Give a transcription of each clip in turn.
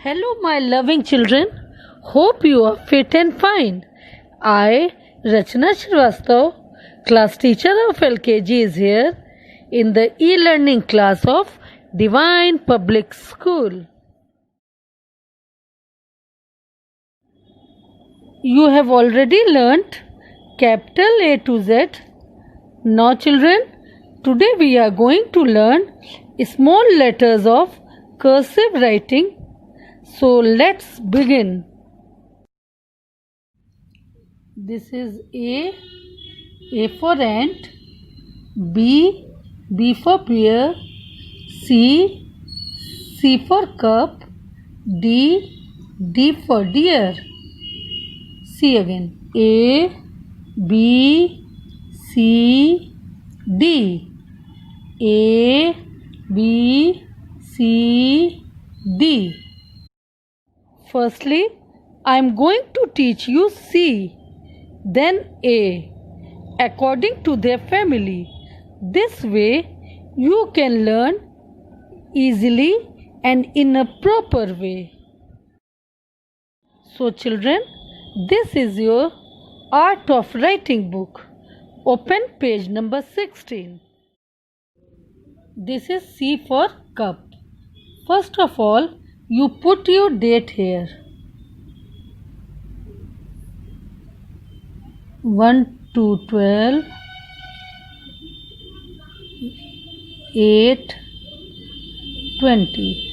Hello, my loving children. Hope you are fit and fine. I, Rachna Srivastav, class teacher of LKG, is here in the e-learning class of Divine Public School. You have already learnt capital A to Z. Now, children, today we are going to learn small letters of cursive writing. So let's begin. This is A for ant, B for bear, C for cup, D for deer. C again. A, B, C, D. A, B, C, D. Firstly, I am going to teach you C, then A, according to their family. This way, you can learn easily and in a proper way. So children, this is your Art of Writing book. Open page number 16. This is C for cup. First of all, you put your date here. 1 to 12, 8, 20.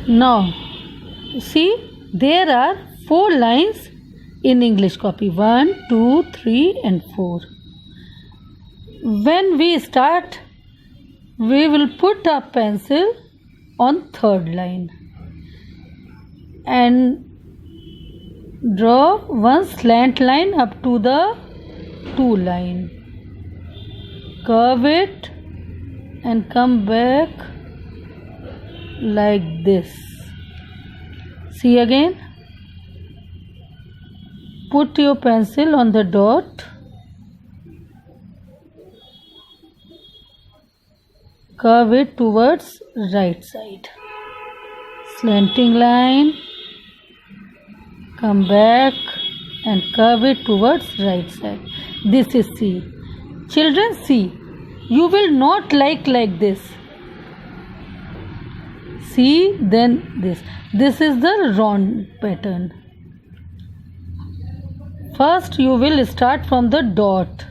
Now, see, there are 4 lines in English copy. 1, 2, 3 and 4. When we start, we will put a pencil on third line and draw one slant line up to the 2 line. Curve it and come back like this. See again. Put your pencil on the dot. Curve it towards right side. Slanting line. Come back and curve it towards right side. This is C. Children, see. You will not like this. See, then this. This is the round pattern. First, you will start from the dot.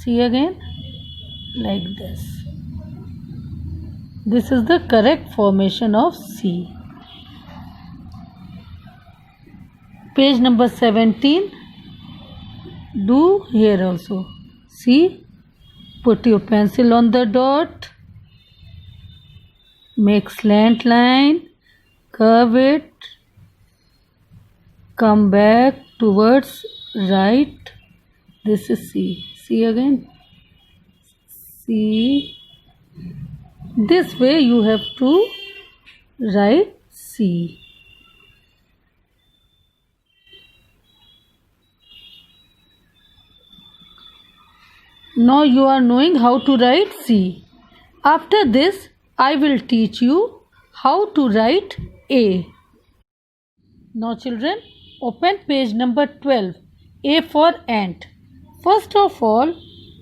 See again, like this. This is the correct formation of C. Page number 17. Do here also. See, put your pencil on the dot. Make slant line. Curve it. Come back towards right. This is C. See again. C. This way you have to write C. Now you are knowing how to write C. After this, I will teach you how to write A. Now children, open page number 12. A for ant. First of all,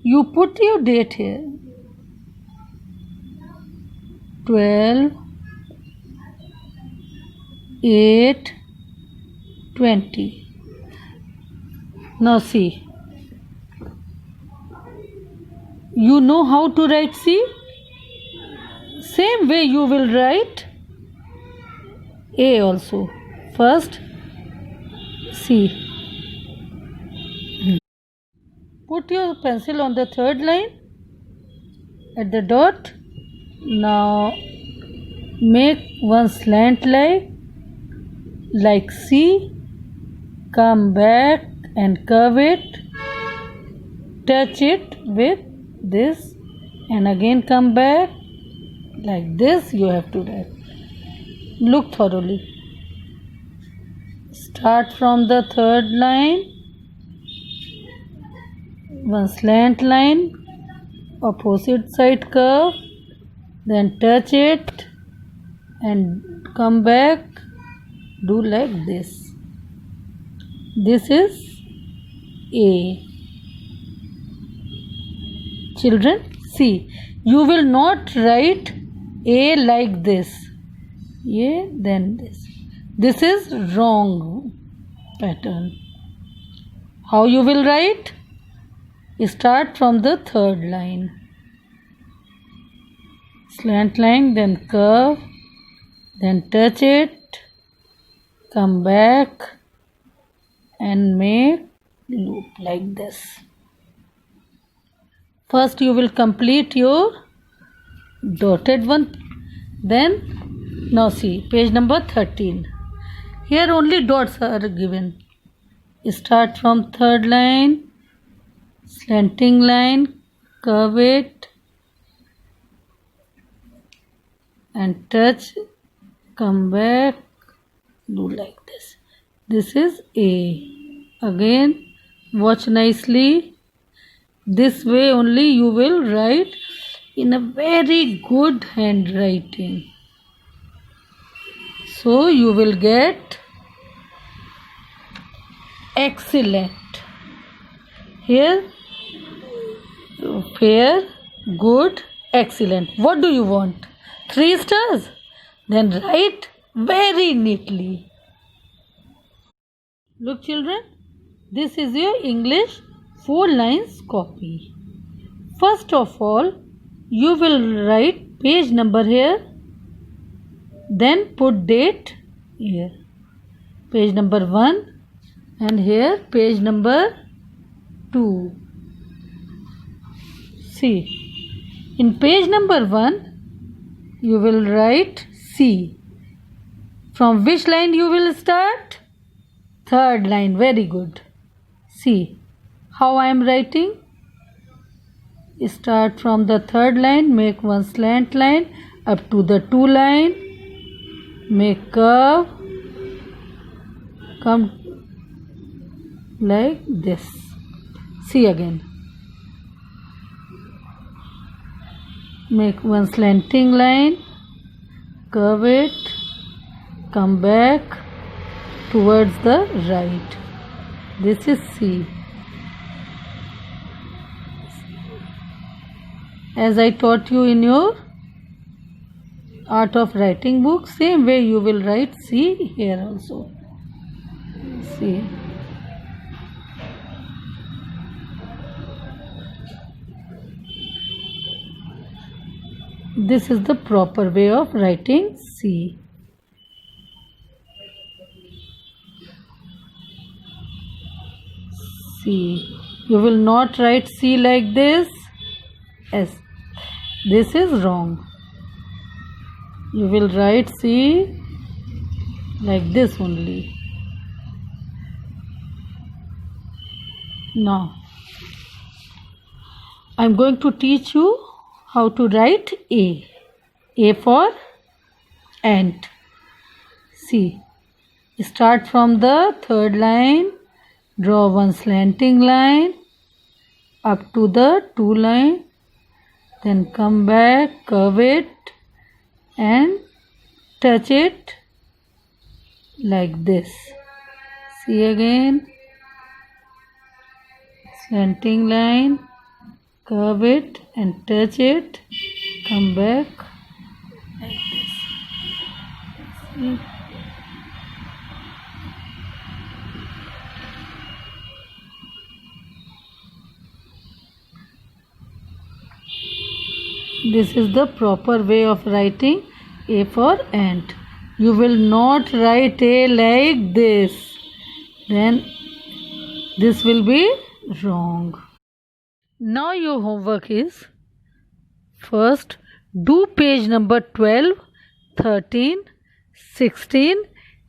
you put your date here. 12, 8, 20. Now see. You know how to write C? Same way you will write A also. First, C. Put your pencil on the third line at the dot. Now make one slant line like C. Come back and curve it. Touch it with this and again come back like this. You have to write. Look thoroughly. Start from the third line. One slant line, opposite side curve, then touch it and come back. Do like this. This is A. Children, see, you will not write A like this. A, then this. This is wrong pattern. How you will write? Start from the third line. Slant line, then curve, then touch it, come back and make loop like this. First you will complete your dotted one. Then now see page number 13. Here only dots are given. Start from third line, slanting line, curve it and touch, come back, do like this. This is A. Again watch nicely. This way only you will write in a very good handwriting. So you will get excellent. Here fair, good, excellent. What do you want? 3 stars? Then write very neatly. Look children, this is your English 4 lines copy. First of all, you will write page number here, then put date here. Page number 1 and here page number 2. See, in page number 1, you will write C. From which line you will start? Third line, very good. See how I am writing. Start from the third line, make one slant line up to the 2 line, make curve, come like this. See again. Make one slanting line, curve it, come back towards the right. This is C. As I taught you in your art of writing book, same way you will write C here also. C. This is the proper way of writing C. C. You will not write C like this. S. This is wrong. You will write C like this only. Now, I am going to teach you how to write A. A for ant. See, start from the third line, draw one slanting line up to the 2 line, then come back, curve it and touch it like this. See again, slanting line, curve it and touch it, come back like this. See? This is the proper way of writing A for ant. You will not write A like this. Then this will be wrong. Now your homework is, first do page number 12, 13, 16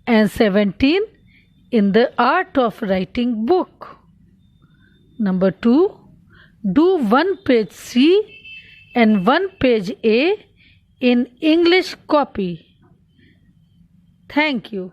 and 17 in the art of writing book. Number 2, do 1 page C and 1 page A in English copy. Thank you.